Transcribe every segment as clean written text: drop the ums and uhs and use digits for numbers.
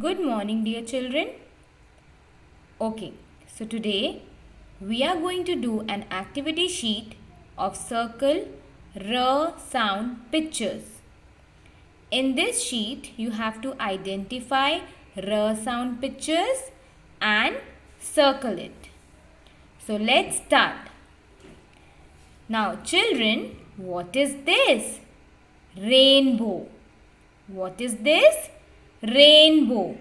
Good morning, dear children. Okay, so today we are going to do an activity sheet of circle, r sound pictures. In this sheet, you have to identify r sound pictures and circle it. So let's start. Now, children, what is this? Rainbow. What is this? Rainbow.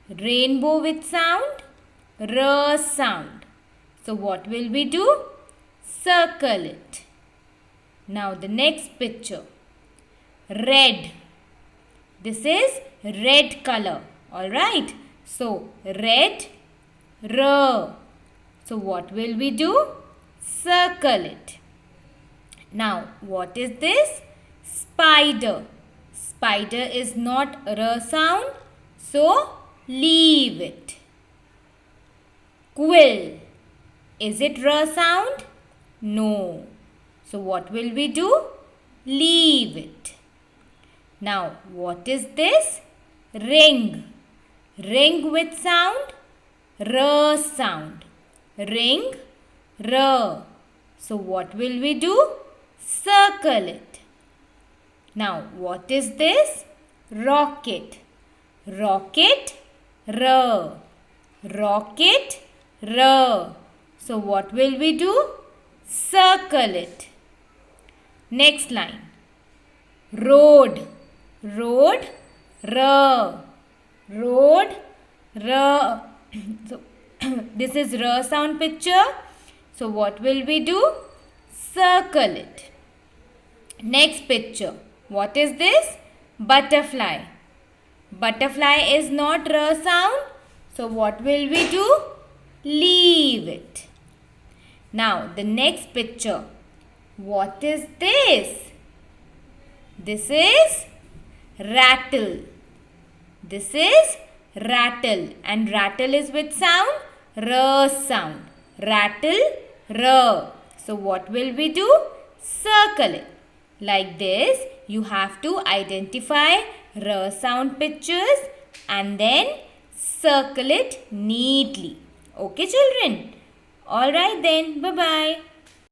Rainbow with sound? R sound. So what will we do? Circle it. Now the next picture. Red. This is red color. Alright. So red, R. So what will we do? Circle it. Now what is this? Spider. Spider is not R sound, so leave it. Quill. Is it R sound? No. So what will we do? Leave it. Now what is this? Ring. Ring with sound? R sound. Ring, R. So what will we do? Circle it. Now, what is this? Rocket. Rocket, R. Rocket, R. So, what will we do? Circle it. Next line. Road. Road, R. Road, R. So, this is R sound picture. So, what will we do? Circle it. Next picture. What is this? Butterfly. Butterfly is not R sound. So what will we do? Leave it. Now the next picture. What is this? This is rattle. This is rattle. And rattle is with sound? R sound. Rattle, R. So what will we do? Circle it. Like this, you have to identify R sound pictures and then circle it neatly. Okay, children? Alright then, bye-bye.